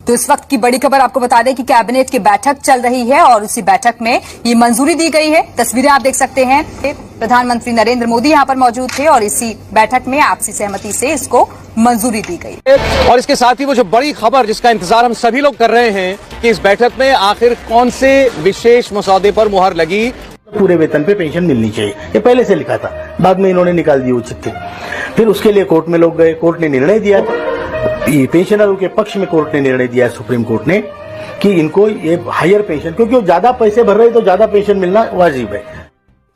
तो इस वक्त की बड़ी खबर आपको बता दें कि कैबिनेट की बैठक चल रही है और उसी बैठक में ये मंजूरी दी गई है। तस्वीरें आप देख सकते हैं। प्रधानमंत्री नरेंद्र मोदी यहां पर मौजूद थे और इसी बैठक में आपसी सहमति से इसको मंजूरी दी गई। और इसके साथ ही वो जो बड़ी खबर जिसका इंतजार हम सभी लोग कर रहे हैं कि इस बैठक में आखिर कौन से विशेष मसौदे पर मुहर लगी। पूरे वेतन पे पेंशन मिलनी चाहिए, ये पहले से लिखा था, बाद में इन्होंने निकाल दी वो चिट्ठी। फिर उसके लिए कोर्ट में लोग गए, कोर्ट ने निर्णय दिया, ये पेंशनरों के पक्ष में कोर्ट ने निर्णय दिया, सुप्रीम कोर्ट ने, कि इनको ये हायर पेंशन, क्योंकि वो ज्यादा पैसे भर रहे तो ज्यादा पेंशन मिलना वाजिब है।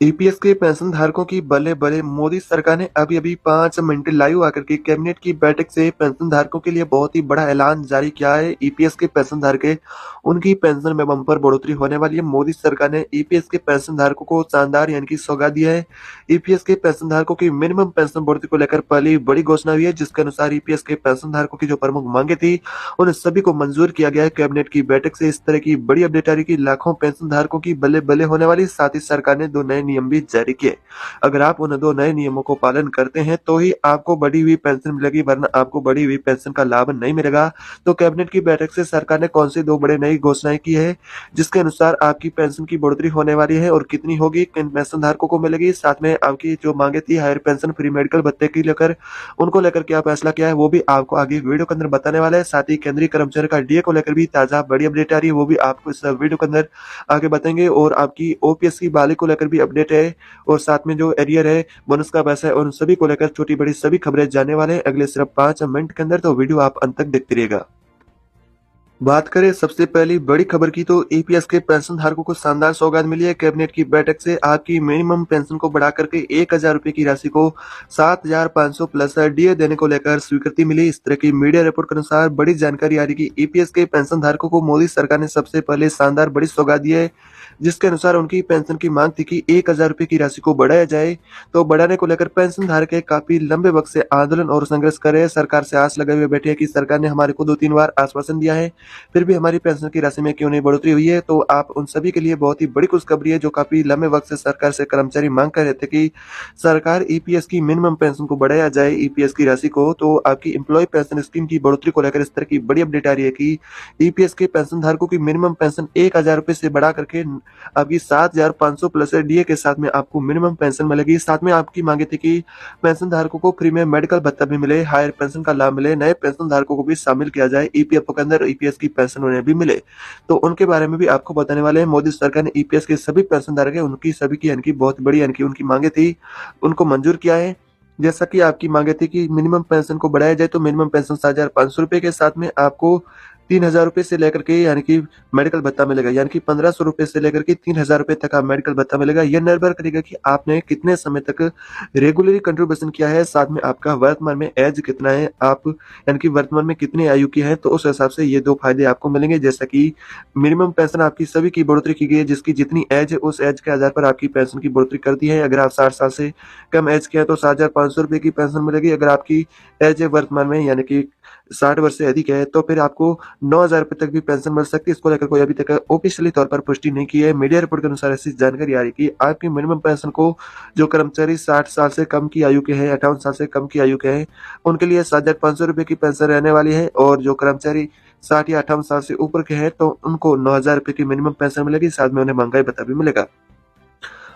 ईपीएस के पेंशन धारकों की बल्ले बल्ले। मोदी सरकार ने अभी 5 मिनट लाइव आकर के कैबिनेट की बैठक से पेंशन धारकों के लिए बहुत ही बड़ा ऐलान जारी किया है। ईपीएस के पेंशन धारक उनकी पेंशन में बम्पर बढ़ोतरी होने वाली है। मोदी सरकार ने ईपीएस के पेंशन धारकों को शानदार यानी कि सौगात दिया है। ईपीएस के पेंशन धारकों की मिनिमम पेंशन बढ़ोतरी को लेकर पहली बड़ी घोषणा हुई है, जिसके अनुसार ईपीएस के पेंशन धारकों की जो प्रमुख मांगे थी उन सभी को मंजूर किया गया है। कैबिनेट की बैठक से इस तरह की बड़ी अपडेट आ रही कि लाखों पेंशन धारकों की बल्ले बल्ले होने वाली। साथ ही सरकार ने 2 नए नियम भी जारी किए। अगर आप उन 2 नए नियमों को पालन करते हैं तो ही आपको बढ़ी हुई पेंशन मिलेगी, वरना आपको बढ़ी हुई पेंशन का लाभ नहीं मिलेगा। तो कैबिनेट की बैठक से सरकार ने कौन सी 2 बड़े नई घोषणाएं की है, जिसके अनुसार आपकी पेंशन की बढ़ोतरी होने वाली है और कितनी होगी, किन पेंशन धारकों को मिलेगी। साथ में आपकी जो मांगे थी हायर पेंशन, फ्री मेडिकल भत्ते की लेकर, उनको लेकर क्या फैसला किया है वो भी आपको आगे वीडियो के अंदर बताने वाला है। साथ ही केंद्रीय कर्मचारी का डीए को लेकर भी ताजा बड़ी अपडेट आ रही है, वो भी आपको इस वीडियो के अंदर आगे बताएंगे। और आपकी ओपीएस की बहाली को लेकर भी अपडेट है और साथ में जो एरियर है, बोनस का पैसा है, और उन सभी को लेकर छोटी बड़ी सभी खबरें जानने वाले हैं अगले सिर्फ 5 मिनट के अंदर। तो वीडियो आप अंत तक देखते रहिएगा। बात करें सबसे पहली बड़ी खबर की, तो ईपीएस के पेंशन धारकों को शानदार सौगात मिली है। कैबिनेट की बैठक से आपकी मिनिमम पेंशन को बढ़ा करके 1000 रुपए की राशि को 7500 प्लस डीए देने को लेकर स्वीकृति मिली। इस तरह की मीडिया रिपोर्ट के अनुसार बड़ी जानकारी आ रही कि ईपीएस के पेंशन धारकों को मोदी सरकार ने सबसे पहले शानदार बड़ी सौगात दी है, जिसके अनुसार उनकी पेंशन की मांग थी कि 1000 रुपए की राशि को बढ़ाया जाए। तो बढ़ाने को लेकर पेंशन धारक काफी लंबे वक्त से आंदोलन और संघर्ष कर रहे हैं। सरकार से आस लगाए हुए बैठे हैं कि सरकार ने हमारे को 2-3 बार आश्वासन दिया है, फिर भी हमारी पेंशन की राशि में क्यों नहीं बढ़ोतरी हुई है। तो आप उन सभी के लिए बहुत ही बड़ी खुशखबरी है, जो काफी लंबे वक्त से सरकार से कर्मचारी मांग कर रहे थे कि सरकार ईपीएस की मिनिमम पेंशन को बढ़ाया जाए, ईपीएस की राशि को। तो आपकी एम्प्लॉय पेंशन स्कीम की बढ़ोतरी को लेकर इस तरह की बड़ी अपडेट आ रही है कि ईपीएस के पेंशन धारकों की मिनिमम पेंशन 1000 रुपए से बढ़ा करके आपकी 7500 प्लस डीए के साथ में आपको मिनिमम पेंशन मिलेगी। साथ में आपकी मांगे थी कि पेंशन धारकों को फ्री में मेडिकल भत्ता भी मिले, हायर पेंशन का लाभ मिले, नए पेंशन धारकों को भी शामिल किया जाए, ईपीएफओ के अंदर ईपीएस की पेंशन उन्हें भी मिले। तो उनके बारे में भी आपको बताने वाले हैं। मोदी सरकार ने ईपीएस के सभी पेंशन धारक है उनकी सभी की यानी कि बहुत बड़ी यानी कि उनकी मांगे थी उनको मंजूर किया है। जैसा कि आपकी मांगे थी कि मिनिमम पेंशन को बढ़ाया जाए, तो मिनिमम पेंशन 7500 रुपए के साथ में आपको 3000 रुपए से लेकर के यानी कि मेडिकल भत्ता मिलेगा, यानी कि 1500 रुपए से लेकर के 3000 रुपए तक आप मेडिकल भत्ता मिलेगा। यह निर्भर करेगा कि आपने कितने समय तक रेगुलरली कंट्रीब्यूशन किया है, साथ में आपका वर्तमान में एज कितना है, आप यानी कि वर्तमान में कितने आयु के हैं, तो उस हिसाब से ये 2 फायदे आपको मिलेंगे। जैसा कि मिनिमम पेंशन आपकी सभी की बढ़ोतरी की गई है, जिसकी जितनी एज है उस एज के आधार पर आपकी पेंशन की बढ़ोतरी कर दी है। अगर आप 60 साल से कम एज के हैं तो 7500 रुपए की पेंशन मिलेगी। अगर आपकी एज है वर्तमान में यानी कि 60 वर्ष से अधिक है तो फिर आपको 9000 रुपए तक भी पेंशन मिल सकती है। इसको लेकर कोई अभी तक ऑफिशियली तौर पर पुष्टि नहीं की है। मीडिया रिपोर्ट के अनुसार ऐसी जानकारी आ रही कि आपकी मिनिमम पेंशन को जो कर्मचारी 60 साल से कम की आयु के हैं, 58 साल से कम की आयु के हैं, उनके लिए 7500 रुपए की पेंशन रहने वाली है। और जो कर्मचारी 60 या 58 साल से ऊपर के हैं तो उनको 9000 रुपए की मिनिमम पेंशन मिलेगी, साथ में उन्हें महंगाई भत्ता भी मिलेगा।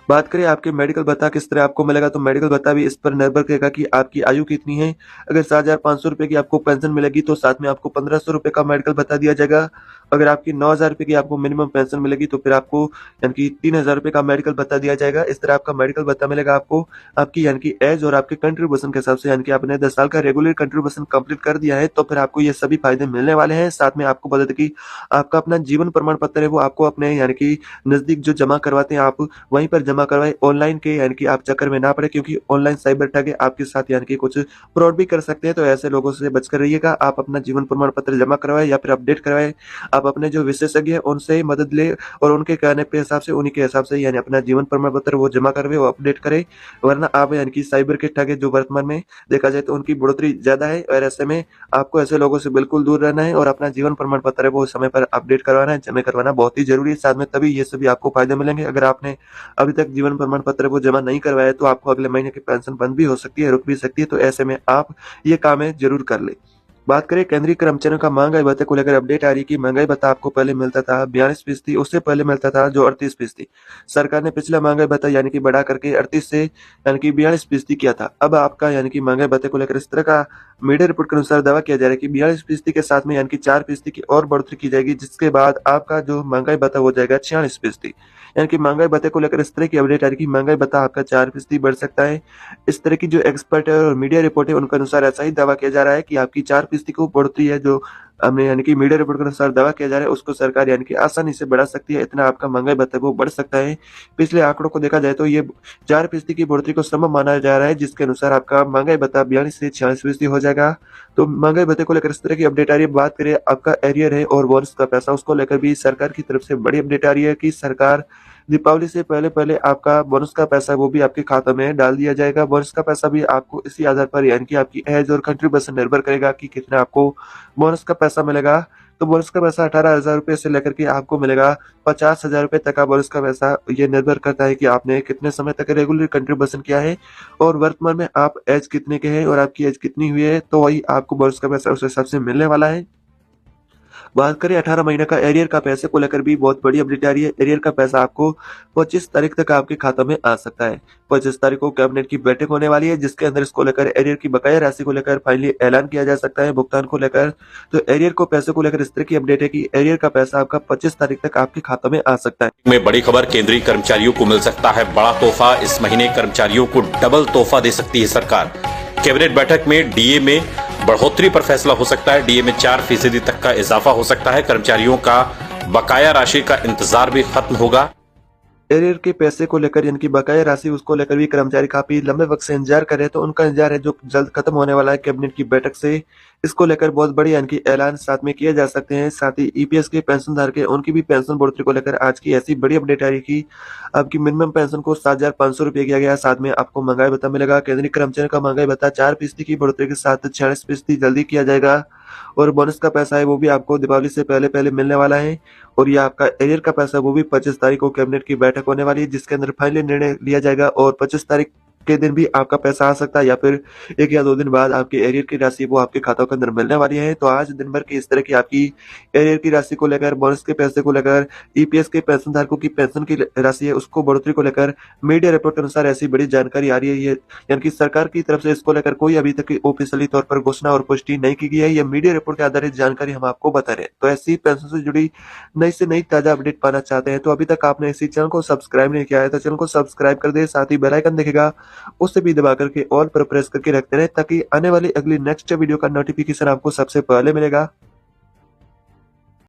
बात करें आपके मेडिकल भत्ता किस तरह आपको मिलेगा, तो मेडिकल भत्ता भी इस पर निर्भर करेगा कि आपकी आयु कितनी है। अगर 7500 रुपए की आपको पेंशन मिलेगी तो साथ में आपको 1500 रुपए का मेडिकल भत्ता दिया जाएगा। अगर आपकी 9000 रुपए की आपको मिनिमम पेंशन मिलेगी तो फिर आपको यानी कि 3000 रुपए का मेडिकल भत्ता दिया जाएगा। इस तरह आपका मेडिकल भत्ता मिलेगा आपको आपकी यानी कि एज और आपके कंट्रीब्यूशन के हिसाब से, यानी कि आपने 10 साल का रेगुलर कंट्रीब्यूशन कंप्लीट कर दिया है तो फिर आपको ये सभी फायदे मिलने वाले हैं। साथ में आपको बता दें कि आपका अपना जीवन प्रमाण पत्र है वो आपको अपने यानी कि नजदीक जो जमा करवाते हैं आप वहीं पर जमा करवाए, ऑनलाइन के यानी कि आप चक्कर में ना पड़े, क्योंकि ऑनलाइन साइबर ठग आपके साथ यानी कि कुछ फ्रॉड भी कर सकते हैं। तो ऐसे लोगों से बचकर रहिएगा। आप अपना जीवन प्रमाण पत्र जमा करवाए या फिर अपडेट करवाए। आप अपने जो विशेषज्ञ है उनसे मदद ले और उनके कहने पे हिसाब से उन्हीं के हिसाब से यानी अपना जीवन प्रमाण पत्र वो जमा करवे, वो अपडेट करे, वरना आप यानी कि साइबर के ठग जो वर्तमान में देखा जाए तो उनकी बढ़ोतरी ज्यादा है। और ऐसे में आपको ऐसे लोगों से बिल्कुल दूर रहना है और अपना जीवन प्रमाण पत्र है वो समय पर अपडेट करवाना है, जमा करवाना बहुत ही जरूरी है। साथ में तभी ये सभी आपको फायदे मिलेंगे। अगर आपने अभी तक जीवन प्रमाण पत्र वो जमा नहीं करवाया तो आपको अगले महीने की पेंशन बंद भी हो सकती है, रुक भी सकती है। तो ऐसे में आप ये काम है जरूर कर ले। बात करें केंद्रीय कर्मचारियों का महंगाई भत्ते को लेकर अपडेट आ रही है कि महंगाई भत्ता आपको पहले मिलता था 42%, उससे पहले मिलता था जो 38%। सरकार ने पिछला महंगाई भत्ता यानी कि बढ़ा करके 38 से यानी कि 42% किया था। अब आपका यानी कि महंगाई भत्ते को लेकर इस तरह का मीडिया रिपोर्ट के अनुसार दावा किया जा रहा है कि 42% के साथ में यानी कि 4% की और बढ़ोतरी की जाएगी, जिसके बाद आपका जो महंगाई भत्ता हो जाएगा 46%। यानी कि महंगाई भत्ते को लेकर इस तरह की अपडेट आ रही है कि महंगाई भत्ता आपका 4% बढ़ सकता है। इस तरह की जो एक्सपर्ट है और मीडिया रिपोर्ट है उनके अनुसार ऐसा ही दावा किया जा रहा है कि आपकी 4% को बढ़ोतरी है, जो हमने यानी कि मीडिया रिपोर्ट के अनुसार दावा किया जा रहा है, उसको सरकार यानी कि आसानी से बढ़ा सकती है। इतना आपका महंगाई भत्ता वो बढ़ सकता है। पिछले आंकड़ों को देखा जाए तो ये 4% की बढ़ोतरी को संभव माना जा रहा है, जिसके अनुसार आपका महंगाई भत्ता 42 से 46% हो जाएगा। तो महंगाई भत्ते को लेकर इस तरह की अपडेट आ रही है। बात करें आपका एरियर है और बोनस का पैसा, उसको लेकर भी सरकार की तरफ से बड़ी अपडेट आ रही है कि सरकार दीपावली से पहले आपका बोनस का पैसा वो भी आपके खाते में डाल दिया जाएगा। बोनस का पैसा भी आपको इसी आधार पर यानी कि आपकी एज और कंट्रीब्यूशन निर्भर करेगा कि कितना आपको बोनस का पैसा मिलेगा। तो बोनस का पैसा 18,000 रुपए से लेकर के आपको मिलेगा 50,000 रुपए तक का बोनस का पैसा। ये निर्भर करता है कि आपने कितने समय तक रेगुलर कंट्रीब्यूशन किया है और वर्तमान में आप एज कितने के हैं और आपकी एज कितनी हुई है, तो वही आपको बोनस का पैसा उस हिसाब से मिलने वाला है। बात करें 18 महीने का एरियर का पैसे को लेकर भी बहुत बड़ी अपडेट आ रही है। एरियर का पैसा आपको 25 तारीख तक आपके खाते में आ सकता है। 25 तारीख को कैबिनेट की बैठक होने वाली है, जिसके अंदर इसको लेकर एरियर की बकाया राशि को लेकर फाइनली ऐलान किया जा सकता है भुगतान को लेकर। तो एरियर को पैसे को लेकर इस तरह की अपडेट है कि एरियर का पैसा आपका 25 तारीख तक आपके खाते में आ सकता है। में बड़ी खबर, केंद्रीय कर्मचारियों को मिल सकता है बड़ा तोहफा। इस महीने कर्मचारियों को डबल तोहफा दे सकती है सरकार। कैबिनेट बैठक में डीए में बढ़ोतरी पर फैसला हो सकता है। डीए में 4% तक का इजाफा हो सकता है। कर्मचारियों का बकाया राशि का इंतजार भी खत्म होगा। एरियर के पैसे को लेकर यानी कि बकाया राशि उसको लेकर भी कर्मचारी काफी लंबे वक्त से इंतजार कर रहे हैं, तो उनका इंतजार है जो जल्द खत्म होने वाला है कैबिनेट की बैठक से। इसको लेकर बहुत बड़ी यानी कि ऐलान साथ में किए जा सकते हैं। साथ ही ईपीएस के पेंशन धारक है उनकी भी पेंशन बढ़ोतरी को लेकर आज की ऐसी बड़ी अपडेट आ रही कि आपकी मिनिमम पेंशन को 7,500 रुपये किया गया। साथ में आपको महंगाई भत्ता मिलेगा। केंद्रीय कर्मचारियों का महंगाई भत्ता 4% की बढ़ोतरी के साथ 46% जल्दी किया जाएगा और बोनस का पैसा है वो भी आपको दीपावली से पहले मिलने वाला है। और ये आपका एरियर का पैसा वो भी 25 तारीख को कैबिनेट की बैठक होने वाली है, जिसके अंदर फाइनली निर्णय लिया जाएगा और 25 तारीख के दिन भी आपका पैसा आ सकता है या फिर 1 या 2 दिन बाद आपके एरियर की राशि वो आपके खातों के अंदर मिलने वाली है। तो आज दिन भर की इस तरह की आपकी एरियर की राशि को लेकर, बोनस के पैसे को लेकर, ईपीएस के पेंशन धारकों की पेंशन की राशि है उसको बढ़ोतरी को लेकर मीडिया रिपोर्ट के अनुसार ऐसी बड़ी जानकारी आ रही है। ये यानी कि सरकार की तरफ से इसको लेकर कोई अभी तक ऑफिशियली तौर पर घोषणा और पुष्टि नहीं की गई है। ये मीडिया रिपोर्ट के आधारित जानकारी हम आपको बता रहे हैं। तो ऐसी पेंशन से जुड़ी नई से नई ताजा अपडेट पाना चाहते हैं तो अभी तक आपने इसी चैनल को सब्सक्राइब नहीं किया है तो चैनल को सब्सक्राइब कर दे। साथ ही बेल आइकन दिखेगा उससे भी दबा करके ऑल पर प्रेस करके रखते रहे ताकि आने वाली अगली नेक्स्ट वीडियो का नोटिफिकेशन आपको सबसे पहले मिलेगा।